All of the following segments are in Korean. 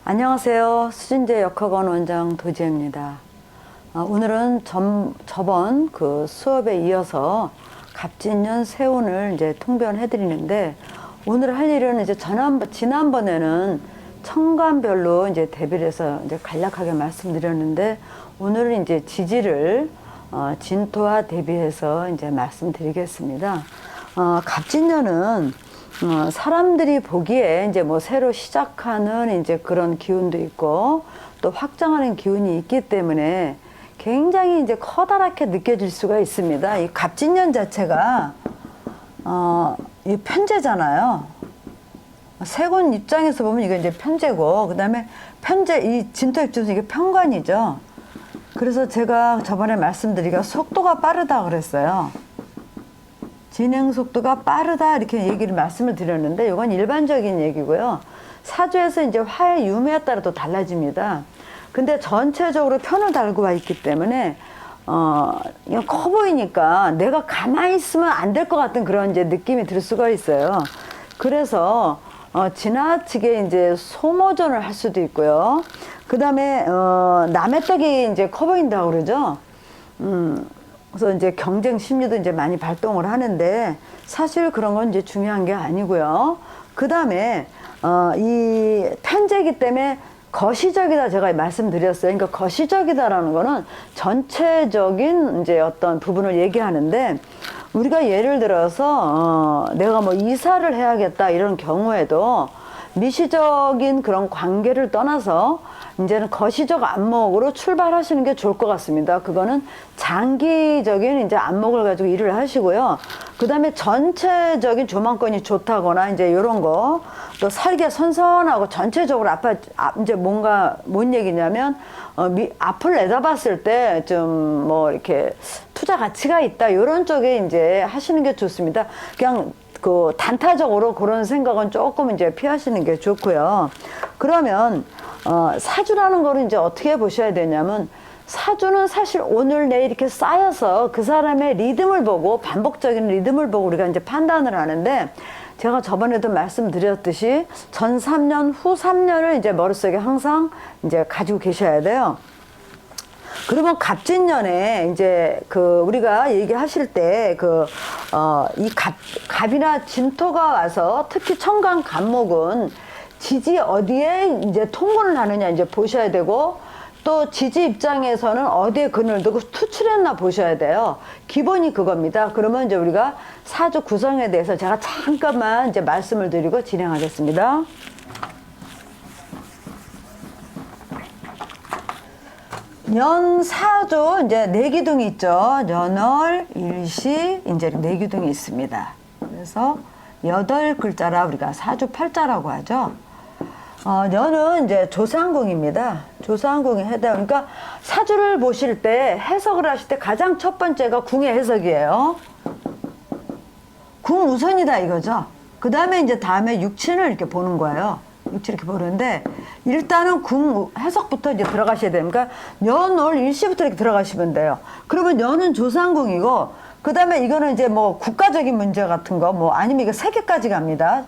안녕하세요. 수진제 역학원 원장 도지혜입니다. 오늘은 저번 그 수업에 이어서 갑진년 세운을 이제 통변해 드리는데, 오늘 할 일은 이제 지난번에는 천간별로 이제 대비를 해서 이제 간략하게 말씀드렸는데, 오늘은 이제 지지를 진토와 대비해서 이제 말씀드리겠습니다. 갑진년은 사람들이 보기에 이제 뭐 새로 시작하는 이제 그런 기운도 있고 또 확장하는 기운이 있기 때문에 굉장히 이제 커다랗게 느껴질 수가 있습니다. 이 갑진년 자체가 이 편제잖아요. 세군 입장에서 보면 이거 이제 편제고, 그다음에 이 진토 입장에서 이게 편관이죠. 그래서 제가 저번에 말씀드리기가 속도가 빠르다 그랬어요. 진행 속도가 빠르다 이렇게 말씀을 드렸는데, 이건 일반적인 얘기고요. 사주에서 이제 화의 유무에 따라 또 달라집니다. 근데 전체적으로 편을 달고 와 있기 때문에 그냥 커 보이니까 내가 가만히 있으면 안 될 것 같은 그런 이제 느낌이 들 수가 있어요. 그래서 지나치게 이제 소모전을 할 수도 있고요. 그 다음에 남의 떡이 이제 커 보인다고 그러죠. 그래서 이제 경쟁 심리도 이제 많이 발동을 하는데, 사실 그런 건 이제 중요한 게 아니고요. 그 다음에 이 편제이기 때문에 거시적이다 제가 말씀드렸어요. 그러니까 거시적이다라는 거는 전체적인 이제 어떤 부분을 얘기하는데, 우리가 예를 들어서 내가 뭐 이사를 해야겠다 이런 경우에도 미시적인 그런 관계를 떠나서 이제는 거시적 안목으로 출발하시는 게 좋을 것 같습니다. 그거는 장기적인 이제 안목을 가지고 일을 하시고요. 그 다음에 전체적인 조망권이 좋다거나 이제 이런 거, 또 설계 선선하고 전체적으로 이제 뭔 얘기냐면 앞을 내다봤을 때 좀 뭐 이렇게 투자 가치가 있다 이런 쪽에 이제 하시는 게 좋습니다. 그냥 그 단타적으로 그런 생각은 조금 이제 피하시는 게 좋고요. 그러면 사주라는 거를 이제 어떻게 보셔야 되냐면, 사주는 사실 오늘 내일 이렇게 쌓여서 그 사람의 리듬을 보고, 반복적인 리듬을 보고 우리가 이제 판단을 하는데, 제가 저번에도 말씀드렸듯이 전 3년, 후 3년을 이제 머릿속에 항상 이제 가지고 계셔야 돼요. 그러면 갑진년에 이제 우리가 얘기하실 때 이 갑이나 진토가 와서, 특히 천간 갑목은 지지 어디에 이제 통근을 하느냐 이제 보셔야 되고, 또 지지 입장에서는 어디에 근을 두고 투출했나 보셔야 돼요. 기본이 그겁니다. 그러면 이제 우리가 사주 구성에 대해서 제가 잠깐만 이제 말씀을 드리고 진행하겠습니다. 년사주 이제 내기둥이 있죠. 년월, 일시, 이제 내기둥이 있습니다. 그래서 8글자라 우리가 사주 팔자라고 하죠. 년은 이제 조상궁입니다. 조상궁에 해당. 그러니까 사주를 보실 때, 해석을 하실 때 가장 첫 번째가 궁의 해석이에요. 궁 우선이다 이거죠. 그 다음에 이제 다음에 육친을 이렇게 보는 거예요. 육친 이렇게 보는데, 일단은 궁 해석부터 이제 들어가셔야 됩니다. 그러니까 년월 일시부터 이렇게 들어가시면 돼요. 그러면 년은 조상궁이고, 그 다음에 이거는 이제 뭐 국가적인 문제 같은 거, 뭐 아니면 이거 세계까지 갑니다.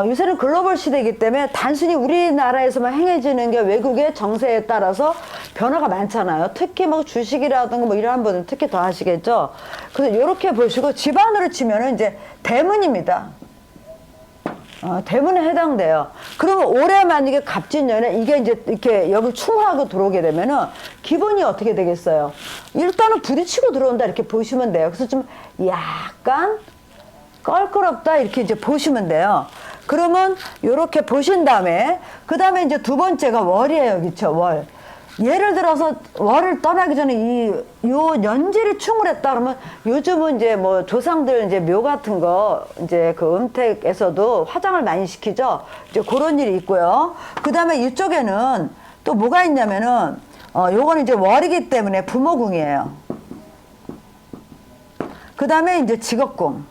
요새는 글로벌 시대이기 때문에 단순히 우리나라에서만 행해지는 게 외국의 정세에 따라서 변화가 많잖아요. 특히 뭐 주식이라든가 뭐 이러한 분은 특히 더 하시겠죠. 그래서 이렇게 보시고, 집안으로 치면은 이제 대문입니다. 대문에 해당돼요. 그러면 올해 만약에 갑진년에 이게 이제 이렇게 여기 충하고 들어오게 되면은 기본이 어떻게 되겠어요? 일단은 부딪히고 들어온다 이렇게 보시면 돼요. 그래서 좀 약간 껄끄럽다 이렇게 이제 보시면 돼요. 그러면 이렇게 보신 다음에, 그 다음에 이제 두 번째가 월이에요. 그쵸? 월. 예를 들어서 월을 떠나기 전에 요 년지를 충을했다 그러면, 요즘은 이제 뭐 조상들 이제 묘 같은 거 이제 그 음택에서도 화장을 많이 시키죠. 이제 그런 일이 있고요. 그 다음에 이쪽에는 또 뭐가 있냐면은 요거는 이제 월이기 때문에 부모궁이에요. 그 다음에 이제 직업궁.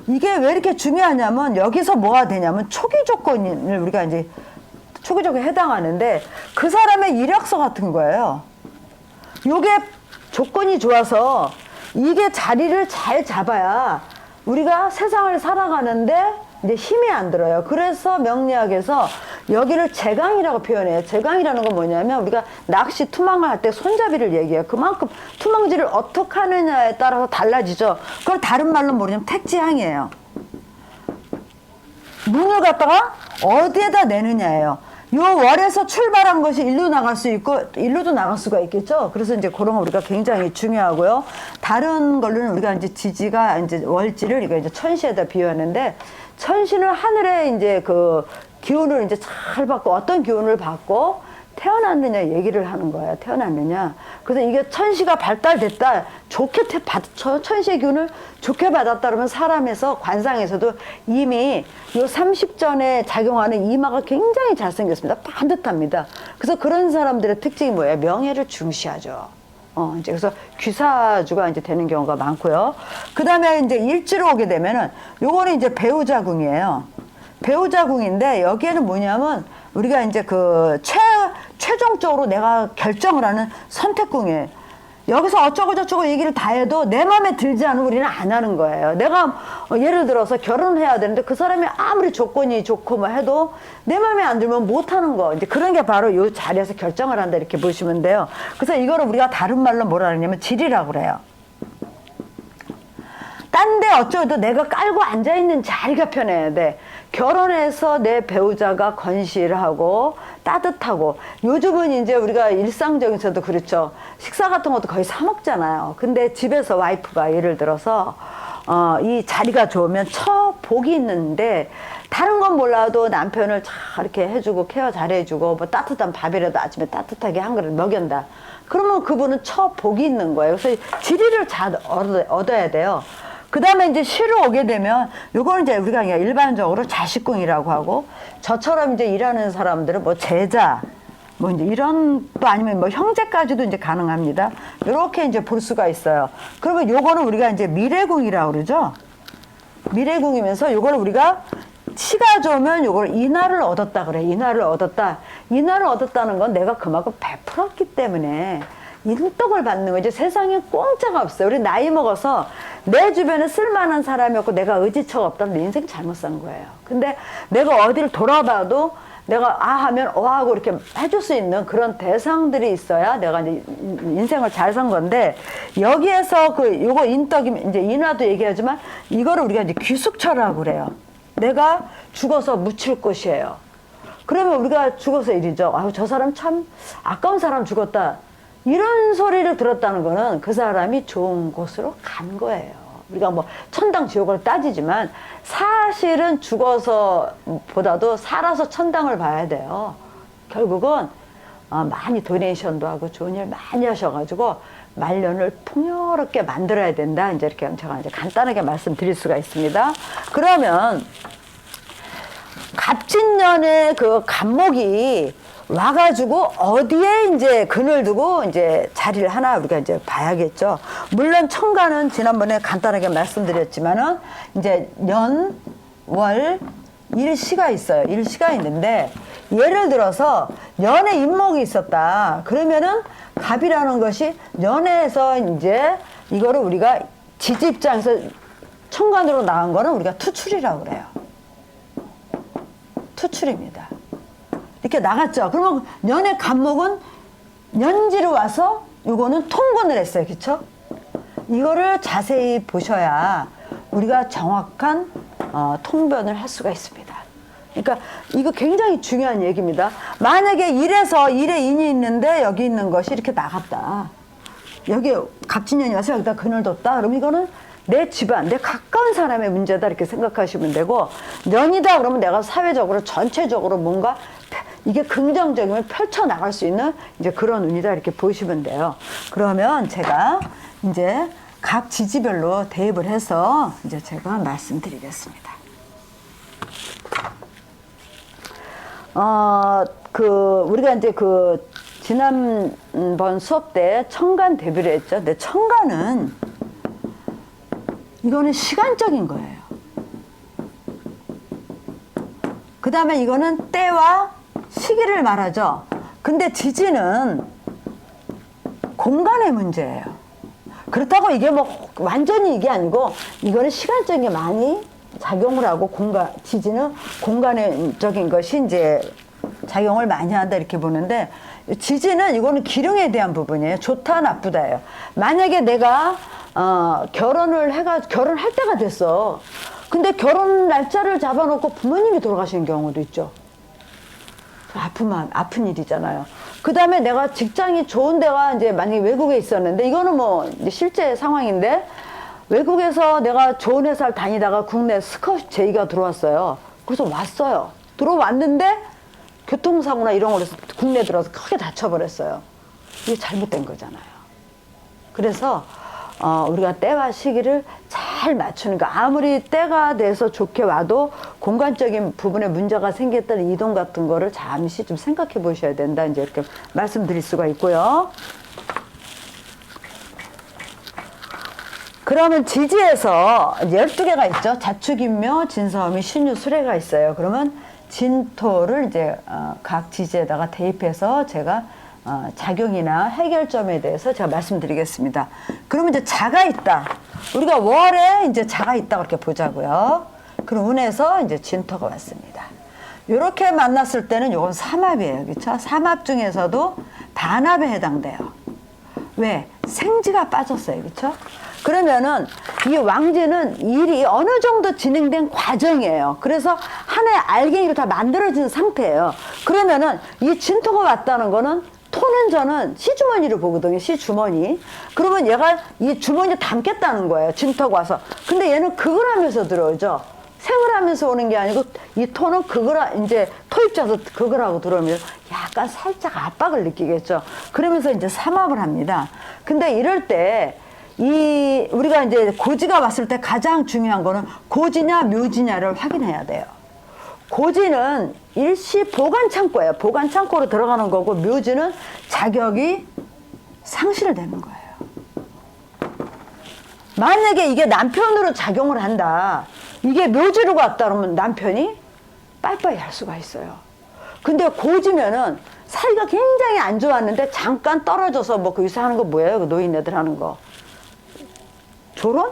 이게 왜 이렇게 중요하냐면, 여기서 뭐가 되냐면 초기 조건을 우리가 이제 초기적으로 해당하는데, 그 사람의 이력서 같은 거예요. 요게 조건이 좋아서 이게 자리를 잘 잡아야 우리가 세상을 살아가는데 이제 힘이 안 들어요. 그래서 명리학에서 여기를 제강이라고 표현해요. 제강이라는 건 뭐냐면 우리가 낚시 투망을 할 때 손잡이를 얘기해요. 그만큼 투망질을 어떻게 하느냐에 따라서 달라지죠. 그걸 다른 말로 모르면 택지항이에요. 문을 갖다가 어디에다 내느냐예요. 요 월에서 출발한 것이 일로 나갈 수 있고 일로도 나갈 수가 있겠죠. 그래서 이제 그런 거 우리가 굉장히 중요하고요. 다른 걸로는 우리가 이제 지지가 이제 월지를 이거 이제 천시에다 비유하는데, 천시는 하늘에 이제 그 기운을 이제 잘 받고 어떤 기운을 받고 태어났느냐 얘기를 하는 거예요. 태어났느냐. 그래서 이게 천시가 발달됐다, 좋게 천시의 기운을 좋게 받았다 그러면 사람에서 관상에서도 이미 요 30전에 작용하는 이마가 굉장히 잘생겼습니다. 반듯합니다. 그래서 그런 사람들의 특징이 뭐예요? 명예를 중시하죠. 이제 그래서 귀사주가 이제 되는 경우가 많고요. 그 다음에 이제 일지로 오게 되면은 요거는 이제 배우자궁이에요. 배우자궁인데 여기에는 뭐냐면 우리가 이제 그 최종적으로 내가 결정을 하는 선택궁이에요. 여기서 어쩌고저쩌고 얘기를 다 해도 내 마음에 들지 않으면 우리는 안 하는 거예요. 내가 예를 들어서 결혼을 해야 되는데 그 사람이 아무리 조건이 좋고 뭐 해도 내 마음에 안 들면 못 하는 거. 이제 그런 게 바로 이 자리에서 결정을 한다 이렇게 보시면 돼요. 그래서 이거를 우리가 다른 말로 뭐라 그러냐면 질이라고 그래요. 딴 데 어쩌도 내가 깔고 앉아있는 자리가 편해야 돼. 결혼해서 내 배우자가 건실하고 따뜻하고, 요즘은 이제 우리가 일상적에서도 그렇죠. 식사 같은 것도 거의 사 먹잖아요. 근데 집에서 와이프가 예를 들어서 이 자리가 좋으면 복이 있는데 다른 건 몰라도 남편을 잘 이렇게 해주고 케어 잘 해주고 뭐 따뜻한 밥이라도 아침에 따뜻하게 한 그릇 먹인다. 그러면 그분은 복이 있는 거예요. 그래서 지리를 잘 얻어야 돼요. 그 다음에 이제 시로 오게 되면 요거는 이제 우리가 그냥 일반적으로 자식궁이라고 하고, 저처럼 이제 일하는 사람들은 뭐 제자 뭐 이제 이런 또 아니면 뭐 형제까지도 이제 가능합니다. 이렇게 이제 볼 수가 있어요. 그러면 요거는 우리가 이제 미래궁이라고 그러죠. 미래궁이면서 요거를 우리가 치가 좋으면 요걸 인하를 얻었다 그래. 인하를 얻었다. 인하를 얻었다는 건 내가 그만큼 베풀었기 때문에 인덕을 받는 거지. 세상에 공짜가 없어요. 우리 나이 먹어서 내 주변에 쓸만한 사람이 없고 내가 의지처가 없다면 내 인생 잘못 산 거예요. 근데 내가 어디를 돌아봐도 내가 하면 하고 이렇게 해줄 수 있는 그런 대상들이 있어야 내가 이제 인생을 잘 산 건데, 여기에서 요거 인덕이 이제 인화도 얘기하지만 이거를 우리가 이제 귀숙처라고 그래요. 내가 죽어서 묻힐 곳이에요. 그러면 우리가 죽어서 이러죠. 저 사람 참 아까운 사람 죽었다. 이런 소리를 들었다는 거는 그 사람이 좋은 곳으로 간 거예요. 우리가 뭐 천당 지옥을 따지지만 사실은 죽어서 보다도 살아서 천당을 봐야 돼요. 결국은 많이 도네이션도 하고 좋은 일 많이 하셔가지고 말년을 풍요롭게 만들어야 된다. 이제 이렇게 제가 이제 간단하게 말씀드릴 수가 있습니다. 그러면 갑진년의 그 갑목이 와가지고 어디에 이제 근을 두고 이제 자리를 하나 우리가 이제 봐야겠죠. 물론 천간은 지난번에 간단하게 말씀드렸지만은 이제 년, 월, 일시가 있어요. 일시가 있는데 예를 들어서 년에 인목이 있었다. 그러면은 갑이라는 것이 년에서 이제 이거를 우리가 지지 입장에서 천간으로 나간 거는 우리가 투출이라고 그래요. 투출입니다. 이렇게 나갔죠. 그러면 년의 갑목은 년지로 와서 요거는 통근을 했어요. 그쵸? 이거를 자세히 보셔야 우리가 정확한 통변을 할 수가 있습니다. 그러니까 이거 굉장히 중요한 얘기입니다. 만약에 일에 인이 있는데 여기 있는 것이 이렇게 나갔다. 여기 갑진년이 와서 여기다 근을 뒀다. 그럼 이거는 내 집안, 내 가까운 사람의 문제다 이렇게 생각하시면 되고, 년이다 그러면 내가 사회적으로 전체적으로 뭔가 이게 긍정적이면 펼쳐나갈 수 있는 이제 그런 운이다 이렇게 보시면 돼요. 그러면 제가 이제 각 지지별로 대입을 해서 이제 제가 말씀드리겠습니다. 우리가 이제 지난번 수업 때 천간 대비를 했죠. 근데 천간은 이거는 시간적인 거예요. 그 다음에 이거는 때와 시기를 말하죠. 근데 지지는 공간의 문제예요. 그렇다고 이게 뭐 완전히 이게 아니고 이거는 시간적인 게 많이 작용을 하고 지지는 공간적인 것이 이제 작용을 많이 한다 이렇게 보는데, 지지는 이거는 기능에 대한 부분이에요. 좋다 나쁘다예요. 만약에 내가 결혼할 때가 됐어. 근데 결혼 날짜를 잡아놓고 부모님이 돌아가시는 경우도 있죠. 아픈 일이잖아요. 그 다음에 내가 직장이 좋은 데가 이제 만약에 외국에 있었는데, 이거는 뭐 이제 실제 상황인데, 외국에서 내가 좋은 회사를 다니다가 국내 스카웃 제의가 들어왔어요. 그래서 왔어요. 들어왔는데 교통사고나 이런 거로 해서 국내에 들어와서 크게 다쳐버렸어요. 이게 잘못된 거잖아요. 그래서 우리가 때와 시기를 잘 맞추는 거. 아무리 때가 돼서 좋게 와도 공간적인 부분에 문제가 생겼다는 이동 같은 거를 잠시 좀 생각해 보셔야 된다. 이제 이렇게 말씀드릴 수가 있고요. 그러면 지지에서 12개가 있죠. 자축인묘, 진서음이, 신유, 수레가 있어요. 그러면 진토를 이제 각 지지에다가 대입해서 제가 작용이나 해결점에 대해서 제가 말씀드리겠습니다. 그러면 이제 자가 있다. 우리가 월에 이제 자가 있다 그렇게 보자고요. 그럼 운에서 이제 진토가 왔습니다. 이렇게 만났을 때는 이건 삼합이에요. 그렇죠? 삼합 중에서도 단합에 해당돼요. 왜? 생지가 빠졌어요. 그렇죠? 그러면은 이 왕지는 일이 어느 정도 진행된 과정이에요. 그래서 하나의 알갱이로 다 만들어진 상태예요. 그러면은 이 진토가 왔다는 거는, 토는 저는 시주머니를 보거든요. 시주머니. 그러면 얘가 이 주머니에 담겠다는 거예요. 진토가 와서. 근데 얘는 극을 하면서 들어오죠. 생을 하면서 오는 게 아니고, 이 토는 이제 토 입자에서 극을 하고 들어오면 약간 살짝 압박을 느끼겠죠. 그러면서 이제 삼합을 합니다. 근데 이럴 때 우리가 이제 고지가 왔을 때 가장 중요한 거는 고지냐 묘지냐를 확인해야 돼요. 고지는 일시 보관 창고예요. 보관 창고로 들어가는 거고, 묘지는 자격이 상실되는 거예요. 만약에 이게 남편으로 작용을 한다. 이게 묘지로 갔다 그러면 남편이 빠이빠이 할 수가 있어요. 근데 고지면은 사이가 굉장히 안 좋았는데 잠깐 떨어져서 뭐 거기서 하는 거 뭐예요? 그 노인네들 하는 거. 조론?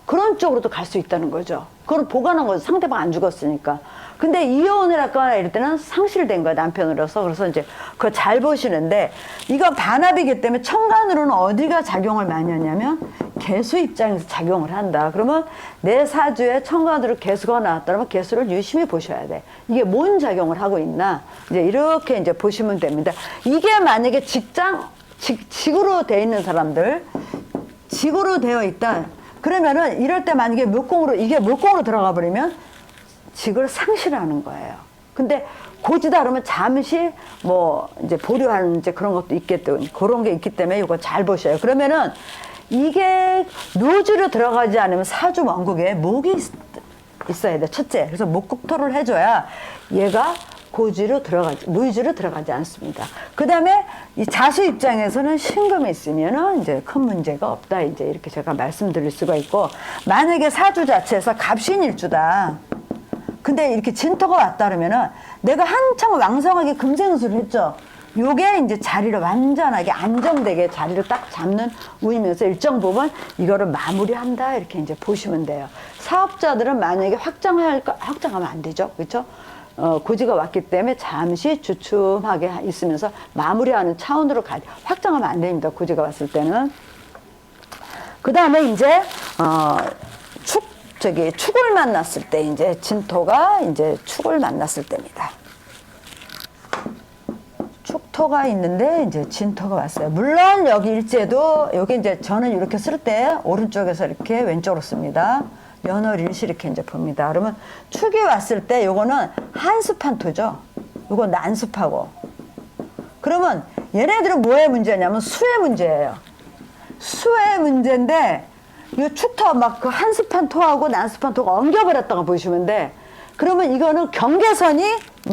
그런 쪽으로도 갈 수 있다는 거죠. 그걸 보관한 거죠. 상대방 안 죽었으니까. 근데 이혼을 했거나 이럴 때는 상실된 거야, 남편으로서. 그래서 이제 그거 잘 보시는데, 이거 반합이기 때문에 천간으로는 어디가 작용을 많이 하냐면 개수 입장에서 작용을 한다. 그러면 내 사주에 천간으로 개수가 나왔다면 개수를 유심히 보셔야 돼. 이게 뭔 작용을 하고 있나? 이제 이렇게 이제 보시면 됩니다. 이게 만약에 직으로 돼 있는 사람들, 직으로 되어 있다. 그러면은 이럴 때 만약에 이게 묘공으로 들어가 버리면 직을 상실하는 거예요. 근데 고지다 그러면 잠시 뭐 이제 보류하는 이제 그런 것도 있겠든, 그런 게 있기 때문에 이거 잘 보셔요. 그러면은 이게 묘지로 들어가지 않으면 사주 원국에 목이 있어야 돼. 첫째. 그래서 목국토를 해줘야 얘가 묘지로 들어가지 않습니다. 그 다음에 이 자수 입장에서는 신금이 있으면은 이제 큰 문제가 없다. 이제 이렇게 제가 말씀드릴 수가 있고, 만약에 사주 자체에서 갑신일주다. 근데 이렇게 진토가 왔다 그러면은 내가 한창 왕성하게 금생수를 했죠. 요게 이제 자리를 완전하게 안정되게 자리를 딱 잡는 운이면서 일정 부분 이거를 마무리한다. 이렇게 이제 보시면 돼요. 사업자들은 만약에 확장하면 안 되죠. 그렇죠? 고지가 왔기 때문에 잠시 주춤하게 있으면서 마무리하는 차원으로 확장하면 안 됩니다. 고지가 왔을 때는. 그 다음에 이제, 축을 만났을 때, 이제 진토가 이제 축을 만났을 때입니다. 축토가 있는데 이제 진토가 왔어요. 물론 여기 일제도, 여기 이제 저는 이렇게 쓸 때 오른쪽에서 이렇게 왼쪽으로 씁니다. 연월일시 이렇게 이제 봅니다. 그러면 축이 왔을 때 요거는 한습한토죠. 요거 난습하고. 그러면 얘네들은 뭐의 문제냐면 수의 문제예요. 수의 문제인데, 이 축토 막 그 한습한 토하고 난습한 토가 엉겨버렸다고 보시면 돼. 그러면 이거는 경계선이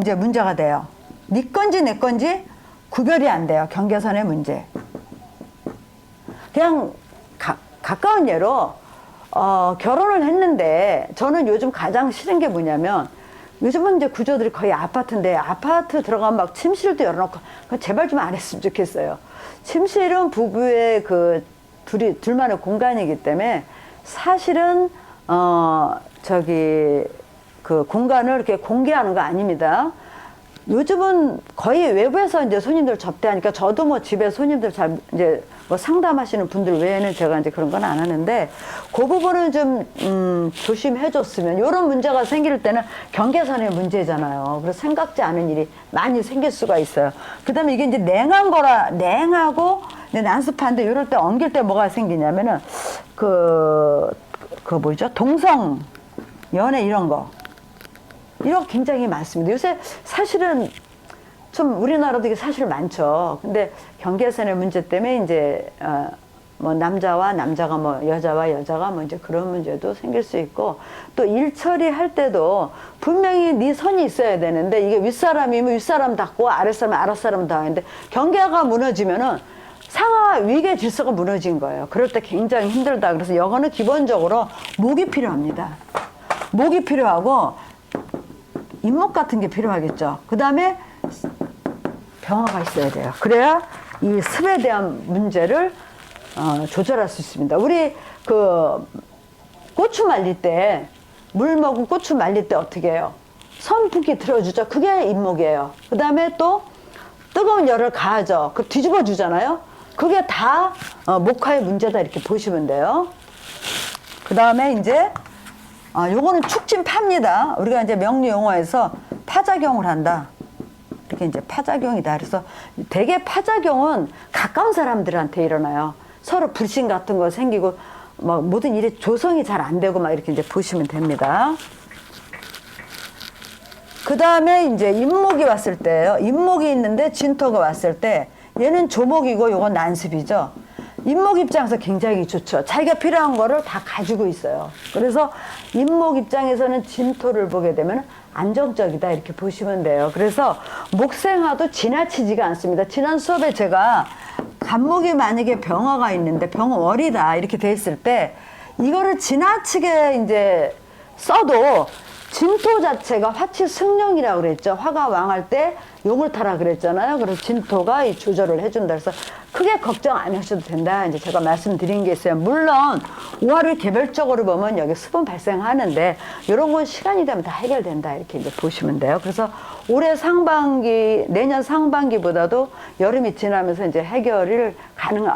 이제 문제가 돼요. 네 건지 내 건지 구별이 안 돼요. 경계선의 문제. 그냥 가까운 예로 결혼을 했는데, 저는 요즘 가장 싫은 게 뭐냐면, 요즘은 이제 구조들이 거의 아파트인데, 아파트 들어가면 막 침실도 열어놓고, 제발 좀 안 했으면 좋겠어요. 침실은 부부의 둘만의 공간이기 때문에, 사실은, 그 공간을 이렇게 공개하는 거 아닙니다. 요즘은 거의 외부에서 이제 손님들 접대하니까 저도 뭐 집에 손님들 잘 이제 뭐 상담하시는 분들 외에는 제가 이제 그런 건 안 하는데 그 부분은 좀 조심해 줬으면 이런 문제가 생길 때는 경계선의 문제잖아요. 그래서 생각지 않은 일이 많이 생길 수가 있어요. 그다음에 이게 이제 냉한 거라 냉하고 난습한데 이럴 때 엉길 때 뭐가 생기냐면은 그 뭐죠? 동성 연애 이런 거. 이런 굉장히 많습니다. 요새 사실은 좀 우리나라도 이게 사실 많죠. 근데 경계선의 문제 때문에 이제 뭐 남자와 남자가 뭐 여자와 여자가 뭐 이제 그런 문제도 생길 수 있고 또 일 처리할 때도 분명히 네 선이 있어야 되는데 이게 윗사람이면 윗사람답고 아랫사람은 아랫사람답고 하는데 경계가 무너지면은 상하 위계 질서가 무너진 거예요. 그럴 때 굉장히 힘들다. 그래서 이거는 기본적으로 목이 필요합니다. 목이 필요하고 잇목 같은 게 필요하겠죠. 그 다음에 병화가 있어야 돼요. 그래야 이 습에 대한 문제를 조절할 수 있습니다. 우리 그 고추 말릴 때 물 먹은 고추 말릴 때 어떻게 해요? 선풍기 틀어주죠. 그게 잇목이에요. 그 다음에 또 뜨거운 열을 가하죠. 그 뒤집어 주잖아요. 그게 다 목화의 문제다 이렇게 보시면 돼요. 그 다음에 이제 요거는 축진파입니다. 우리가 이제 명리 용어에서 파작용을 한다. 이렇게 이제 파작용이다. 그래서 대개 파작용은 가까운 사람들한테 일어나요. 서로 불신 같은 거 생기고 막 모든 일이 조성이 잘 안 되고 막 이렇게 이제 보시면 됩니다. 그 다음에 이제 잇목이 왔을 때요. 잇목이 있는데 진토가 왔을 때 얘는 조목이고 요건 난습이죠. 잇목 입장에서 굉장히 좋죠. 자기가 필요한 거를 다 가지고 있어요. 그래서 잇목 입장에서는 진토를 보게 되면 안정적이다 이렇게 보시면 돼요. 그래서 목생화도 지나치지가 않습니다. 지난 수업에 제가 간목이 만약에 병화가 있는데 병월이다 이렇게 돼 있을 때 이거를 지나치게 이제 써도 진토 자체가 화치 승령이라고 그랬죠. 화가 왕할 때 용을 타라 그랬잖아요. 그래서 진토가 이 조절을 해준다. 그래서 크게 걱정 안 하셔도 된다. 이제 제가 말씀드린 게 있어요. 물론 오화를 개별적으로 보면 여기 습은 발생하는데 이런 건 시간이 되면 다 해결된다. 이렇게 이제 보시면 돼요. 그래서 올해 상반기, 내년 상반기보다도 여름이 지나면서 이제 해결이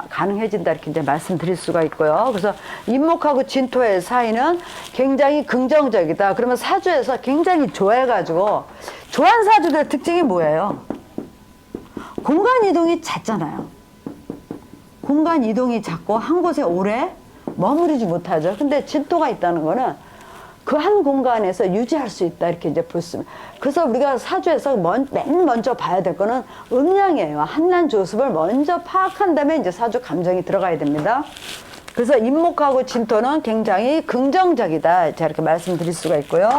가능해진다. 이렇게 이제 말씀드릴 수가 있고요. 그래서 잇목하고 진토의 사이는 굉장히 긍정적이다. 그러면 사주에서 굉장히 좋아해가지고 조한 사주들의 특징이 뭐예요? 공간 이동이 잦잖아요. 공간 이동이 잦고 한 곳에 오래 머무르지 못하죠. 근데 진토가 있다는 거는 그 한 공간에서 유지할 수 있다. 이렇게 이제 볼 수. 그래서 우리가 사주에서 맨 먼저 봐야 될 거는 음양이에요. 한난 조습을 먼저 파악한 다음에 이제 사주 감정이 들어가야 됩니다. 그래서 잇목하고 진토는 굉장히 긍정적이다. 제가 이렇게 말씀드릴 수가 있고요.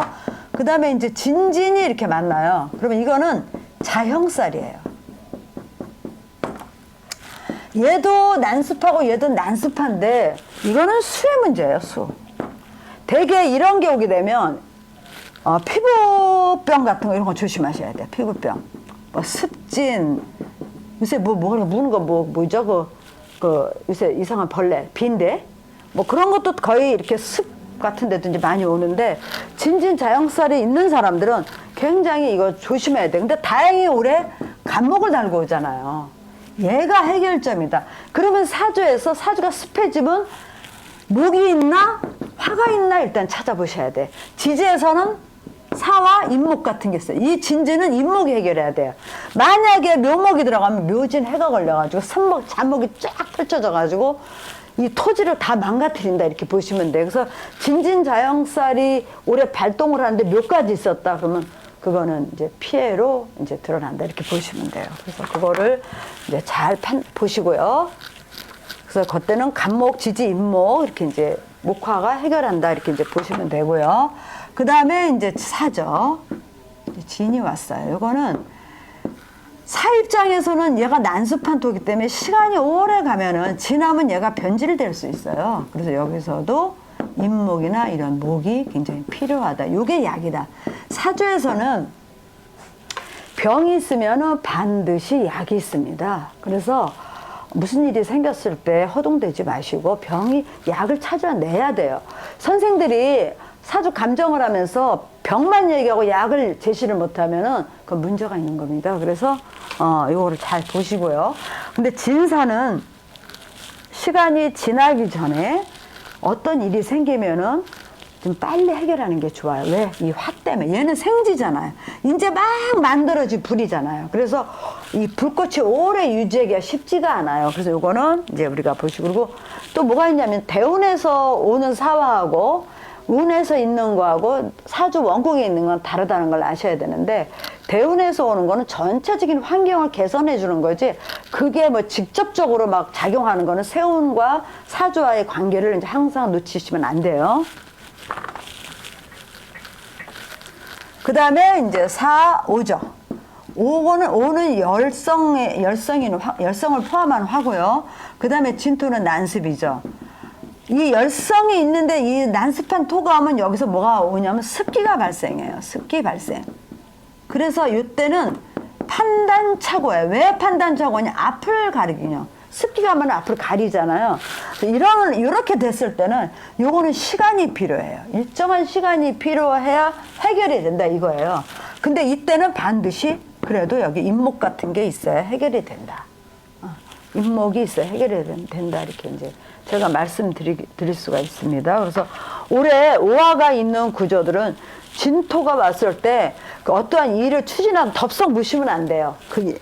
그 다음에 이제 진진이 이렇게 만나요. 그러면 이거는 자형살이에요. 얘도 난습하고 얘도 난습한데 이거는 수의 문제예요. 수. 대개 이런 게 오게 되면 피부병 같은 거 이런 거 조심하셔야 돼요. 피부병. 뭐 습진 요새 뭐가 무는 거 뭐죠? 그 요새 이상한 벌레 빈대 뭐 그런 것도 거의 이렇게 습 같은 데도 이제 많이 오는데 진진 자형살이 있는 사람들은 굉장히 이거 조심해야 돼. 근데 다행히 올해 간목을 달고 오잖아요. 얘가 해결점이다. 그러면 사주에서 사주가 습해지면 목이 있나 화가 있나 일단 찾아보셔야 돼. 지지에서는 사와 잇목 같은 게 있어요. 이 진지는 잇목이 해결해야 돼요. 만약에 묘목이 들어가면 묘진 해가 걸려가지고 선목 잔목이 쫙 펼쳐져가지고 이 토지를 다 망가뜨린다 이렇게 보시면 돼요. 그래서 진진자형살이 올해 발동을 하는데 묘까지 있었다 그러면 그거는 이제 피해로 이제 드러난다 이렇게 보시면 돼요. 그래서 그거를 이제 잘 보시고요. 그래서 그때는 간목, 지지, 잇목 이렇게 이제 목화가 해결한다 이렇게 이제 보시면 되고요. 그 다음에 이제 사죠. 진이 왔어요. 이거는 사 입장에서는 얘가 난습한 토기 때문에 시간이 오래 가면은 지나면 얘가 변질될 수 있어요. 그래서 여기서도 잇목이나 이런 목이 굉장히 필요하다. 이게 약이다. 사주에서는 병이 있으면은 반드시 약이 있습니다. 그래서 무슨 일이 생겼을 때 허둥대지 마시고 약을 찾아내야 돼요. 선생들이 사주 감정을 하면서 병만 얘기하고 약을 제시를 못하면은 그 문제가 있는 겁니다. 그래서 요거를 잘 보시고요. 근데 진사는 시간이 지나기 전에 어떤 일이 생기면은 좀 빨리 해결하는 게 좋아요. 왜? 이 화 때문에. 얘는 생지잖아요. 이제 막 만들어진 불이잖아요. 그래서 이 불꽃이 오래 유지하기가 쉽지가 않아요. 그래서 요거는 이제 우리가 보시고, 그리고 또 뭐가 있냐면 대운에서 오는 사화하고 운에서 있는 거하고 사주 원국에 있는 건 다르다는 걸 아셔야 되는데, 대운에서 오는 거는 전체적인 환경을 개선해 주는 거지, 그게 뭐 직접적으로 막 작용하는 거는 세운과 사주와의 관계를 이제 항상 놓치시면 안 돼요. 그 다음에 이제 4, 5죠. 5는 열성을 포함한 화고요. 그 다음에 진토는 난습이죠. 이 열성이 있는데 이 난습한 토가 오면 여기서 뭐가 오냐면 습기가 발생해요. 습기 발생. 그래서 이때는 판단착오예요. 왜 판단착오냐? 앞을 가리기요. 습기가 하면 앞을 가리잖아요. 이렇게 됐을 때는 요거는 시간이 필요해요. 일정한 시간이 필요해야 해결이 된다 이거예요. 근데 이때는 반드시 그래도 여기 임목 같은 게 있어야 해결이 된다. 임목이 있어야 해결이 된다. 이렇게 이제 제가 말씀드릴 수가 있습니다. 그래서 올해 오화가 있는 구조들은 진토가 왔을 때 그 어떠한 일을 추진하면 덥석 무시면 안 돼요. 그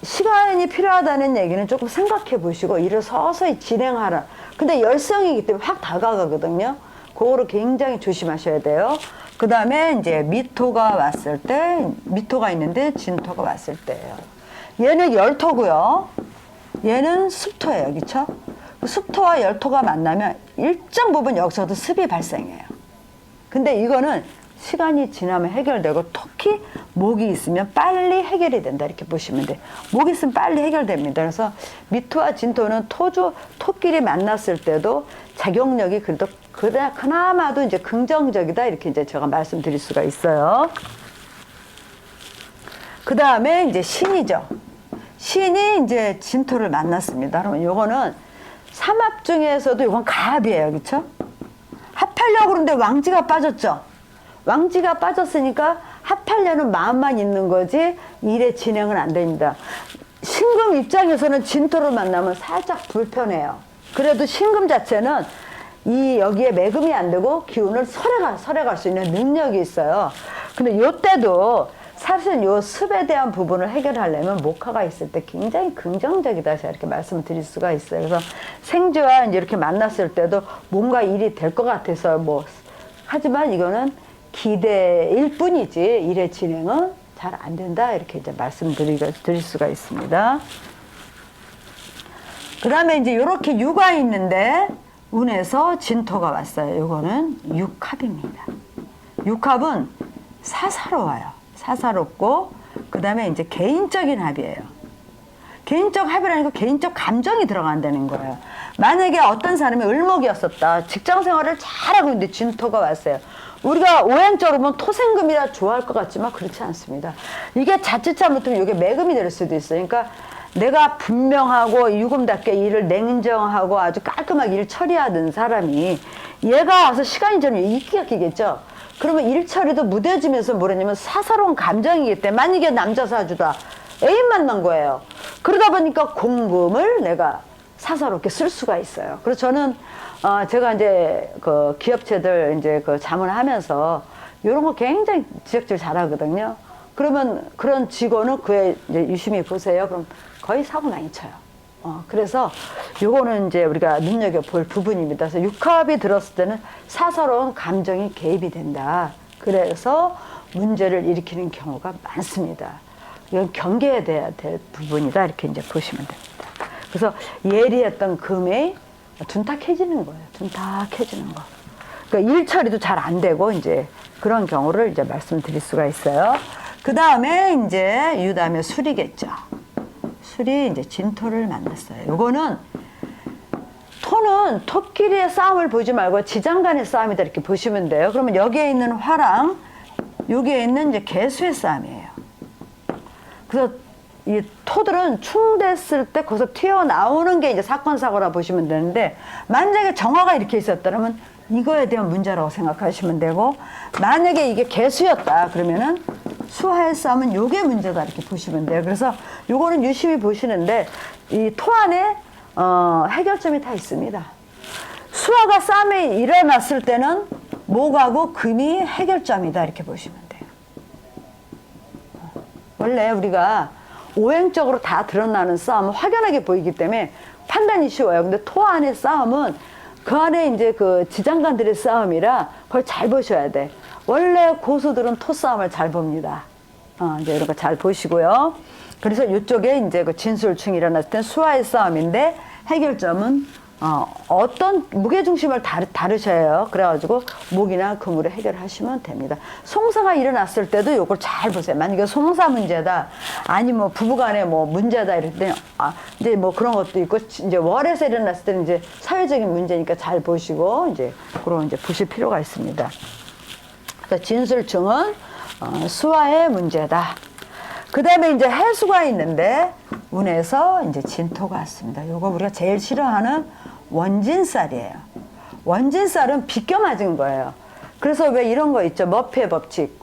시간이 필요하다는 얘기는 조금 생각해 보시고 일을 서서히 진행하라. 근데 열성이기 때문에 확 다가가거든요. 그거를 굉장히 조심하셔야 돼요. 그 다음에 이제 미토가 왔을 때, 미토가 있는데 진토가 왔을 때예요. 얘는 열토고요. 얘는 습토예요. 그렇죠? 습토와 열토가 만나면 일정 부분 여기서도 습이 발생해요. 근데 이거는 시간이 지나면 해결되고, 특히 목이 있으면 빨리 해결이 된다 이렇게 보시면 돼요. 목이 있으면 빨리 해결됩니다. 그래서 미토와 진토는 토끼리 만났을 때도 작용력이 그래도 그나마도 이제 긍정적이다 이렇게 이제 제가 말씀드릴 수가 있어요. 그 다음에 이제 신이죠. 신이 이제 진토를 만났습니다. 그러면 요거는 삼합 중에서도 요건 가합이에요. 그렇죠? 합하려고 그러는데 왕지가 빠졌죠. 왕지가 빠졌으니까 합하려는 마음만 있는 거지 일의 진행은 안 됩니다. 신금 입장에서는 진토를 만나면 살짝 불편해요. 그래도 신금 자체는 여기에 매금이 안 되고 기운을 설해갈 수 있는 능력이 있어요. 근데 요때도 사실 요 습에 대한 부분을 해결하려면 목화가 있을 때 굉장히 긍정적이다. 제가 이렇게 말씀을 드릴 수가 있어요. 그래서 생지와 이제 이렇게 만났을 때도 뭔가 일이 될 것 같아서 하지만 이거는 기대일 뿐이지 일의 진행은 잘 안 된다. 이렇게 이제 말씀드릴 수가 있습니다. 그 다음에 이제 이렇게 유가 있는데 운에서 진토가 왔어요. 요거는 육합입니다. 육합은 사사로워요. 사사롭고, 그 다음에 이제 개인적인 합이에요. 개인적 합이라는 거 개인적 감정이 들어간다는 거예요. 만약에 어떤 사람이 을목이었었다. 직장 생활을 잘하고 있는데 진토가 왔어요. 우리가 오행적으로 보면 토생금이라 좋아할 것 같지만 그렇지 않습니다. 이게 자칫 잘못하면 이게 매금이 될 수도 있어요. 그러니까 내가 분명하고 유금답게 일을 냉정하고 아주 깔끔하게 일 처리하던 사람이 얘가 와서 시간이 지나면 이기가 끼겠죠. 그러면 일 처리도 무뎌지면서 뭐냐면 사사로운 감정이기 때문에, 만약에 남자 사주다. 애인 만난 거예요. 그러다 보니까 공금을 내가 사사롭게 쓸 수가 있어요. 그래서 저는 제가 이제 그 기업체들 이제 그 자문하면서 이런 거 굉장히 지적질 잘하거든요. 그러면 그런 직원은 그에 이제 유심히 보세요. 그럼 거의 사고 많이 쳐요. 그래서 요거는 이제 우리가 눈여겨볼 부분입니다. 그래서 육합이 들었을 때는 사사로운 감정이 개입이 된다. 그래서 문제를 일으키는 경우가 많습니다. 이건 경계해야 될 부분이다. 이렇게 이제 보시면 됩니다. 그래서 예리했던 금이 둔탁해지는 거예요. 둔탁해지는 거. 그러니까 일 처리도 잘 안 되고 이제 그런 경우를 이제 말씀드릴 수가 있어요. 그 다음에 이제 유다음에 술이겠죠. 술이 이제 진토를 만났어요. 요거는 토는 토끼리의 싸움을 보지 말고 지장간의 싸움이다 이렇게 보시면 돼요. 그러면 여기에 있는 화랑 여기에 있는 이제 개수의 싸움이에요. 그래서 이 토들은 충됐을 때 거기서 튀어나오는 게 이제 사건 사고라 보시면 되는데, 만약에 정화가 이렇게 있었다면 이거에 대한 문제라고 생각하시면 되고, 만약에 이게 개수였다 그러면은 수화의 싸움은 요게 문제다 이렇게 보시면 돼요. 그래서 요거는 유심히 보시는데 이 토 안에 해결점이 다 있습니다. 수화가 싸움이 일어났을 때는 목하고 금이 해결점이다 이렇게 보시면 돼요. 원래 우리가 오행적으로 다 드러나는 싸움은 확연하게 보이기 때문에 판단이 쉬워요. 근데 토 안의 싸움은 그 안에 이제 그 지장간들의 싸움이라 그걸 잘 보셔야 돼. 원래 고수들은 토 싸움을 잘 봅니다. 이제 이런 거 잘 보시고요. 그래서 이쪽에 이제 그 진술충이 일어났을 때 수화의 싸움인데 해결점은 어떤 무게중심을 다루셔야 해요. 그래가지고 목이나 금으로 해결하시면 됩니다. 송사가 일어났을 때도 이걸 잘 보세요. 만약에 송사 문제다, 아니면 뭐 부부간에 뭐 문제다 이럴 때, 이제 뭐 그런 것도 있고, 이제 월에서 일어났을 때는 이제 사회적인 문제니까 잘 보시고, 이제 그런 이제 보실 필요가 있습니다. 그래서 진술충은 수화의 문제다. 그 다음에 이제 해수가 있는데, 운에서 이제 진토가 왔습니다. 요거 우리가 제일 싫어하는 원진살이에요. 원진살은 비껴 맞은 거예요. 그래서 왜 이런 거 있죠? 머피의 법칙.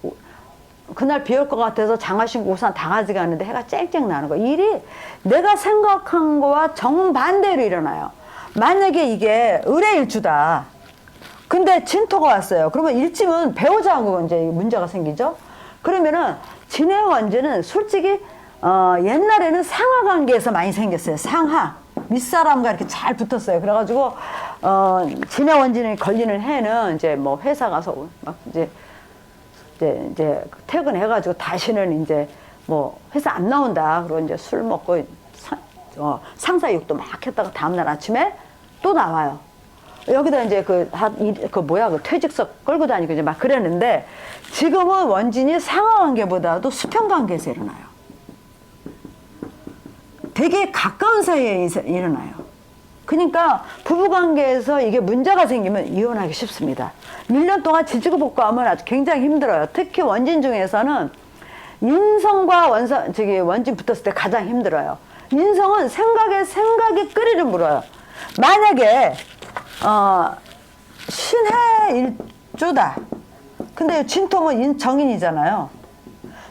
그날 비 올 것 같아서 장화 신고 우산 다 가져가는데 해가 쨍쨍 나는 거. 일이 내가 생각한 거와 정반대로 일어나요. 만약에 이게 을의 일주다. 근데 진토가 왔어요. 그러면 일침은 배우자하고 이제 문제가 생기죠. 그러면은 진의 원진은 솔직히 옛날에는 상하 관계에서 많이 생겼어요. 상하. 윗사람과 이렇게 잘 붙었어요. 그래가지고, 진의 원진이 걸리는 해는 이제 뭐 회사 가서 막 이제 퇴근해가지고 다시는 이제 뭐 회사 안 나온다. 그리고 이제 술 먹고 상사 욕도 막 했다가 다음날 아침에 또 나와요. 여기다 이제 그 퇴직석 끌고 다니고 이제 막 그랬는데 지금은 원진이 상하 관계보다도 수평 관계에서 일어나요. 되게 가까운 사이에 일어나요. 그러니까 부부관계에서 이게 문제가 생기면 이혼하기 쉽습니다. 1년 동안 지지고 볶고 하면 아주 굉장히 힘들어요. 특히 원진 중에서는 인성과 원진 붙었을 때 가장 힘들어요. 인성은 생각에 끓이를 물어요. 만약에 신해 일주다. 근데 진토는 정인이잖아요.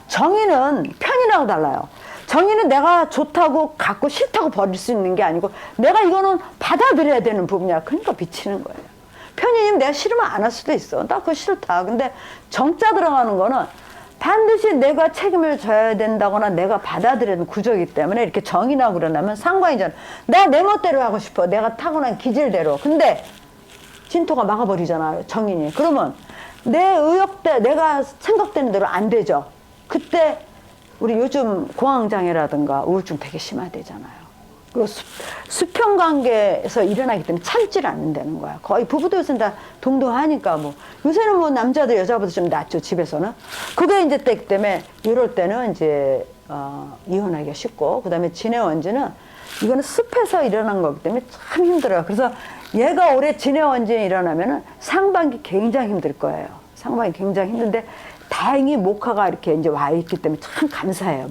정인은 편이라고 달라요. 정의는 내가 좋다고 갖고 싫다고 버릴 수 있는 게 아니고 내가 이거는 받아들여야 되는 부분이야. 그러니까 비치는 거예요. 편의는 내가 싫으면 안 할 수도 있어. 나 그거 싫다. 근데 정자 들어가는 거는 반드시 내가 책임을 져야 된다거나 내가 받아들여야 되는 구조이기 때문에 이렇게 정의나 그러냐면 상관이잖아. 나 내 멋대로 하고 싶어. 내가 타고난 기질대로. 근데 진토가 막아버리잖아요. 정인이. 그러면 내 의욕대 내가 생각되는 대로 안 되죠. 그때 우리 요즘 공황장애라든가 우울증 되게 심하대잖아요. 그리고 수평 관계에서 일어나기 때문에 참지를 않는다는 거야. 거의 부부도 요새는 다 동등하니까 뭐. 요새는 뭐 남자들 여자보다 좀 낫죠, 집에서는. 그게 이제 때기 때문에 이럴 때는 이제, 이혼하기가 쉽고, 그 다음에 진의 원진은 이거는 습해서 일어난 거기 때문에 참 힘들어요. 그래서 얘가 올해 진의 원진이 일어나면은 상반기 굉장히 힘들 거예요. 상반기 굉장히 힘든데, 다행히 목화가 이렇게 이제 와 있기 때문에 참 감사해요.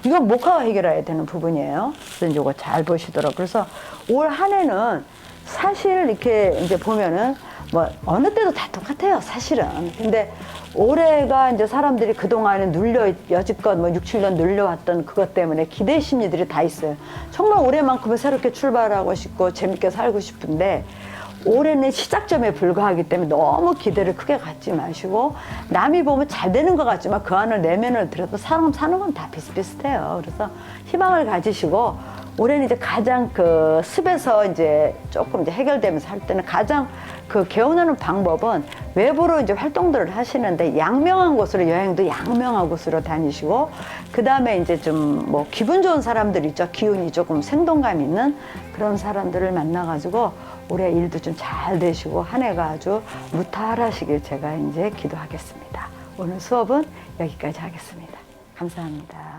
이건 목화가 해결해야 되는 부분이에요. 그래서 이거 잘 보시도록. 그래서 올 한 해는 사실 이렇게 이제 보면은 뭐 어느 때도 다 똑같아요. 사실은. 근데 올해가 이제 사람들이 그동안에 여지껏 뭐 6, 7년 눌려왔던 그것 때문에 기대 심리들이 다 있어요. 정말 올해만큼은 새롭게 출발하고 싶고 재밌게 살고 싶은데 올해는 시작점에 불과하기 때문에 너무 기대를 크게 갖지 마시고 남이 보면 잘 되는 것 같지만 그 안을 내면을 들여도 사람 사는 건 다 비슷비슷해요. 그래서 희망을 가지시고 올해는 이제 가장 그 습에서 이제 조금 이제 해결되면서 할 때는 가장 그 개운하는 방법은 외부로 이제 활동들을 하시는데 양명한 곳으로 여행도 양명한 곳으로 다니시고 그 다음에 이제 좀 뭐 기분 좋은 사람들 있죠. 기운이 조금 생동감 있는 그런 사람들을 만나가지고 올해 일도 좀 잘 되시고 한 해가 아주 무탈하시길 제가 이제 기도하겠습니다. 오늘 수업은 여기까지 하겠습니다. 감사합니다.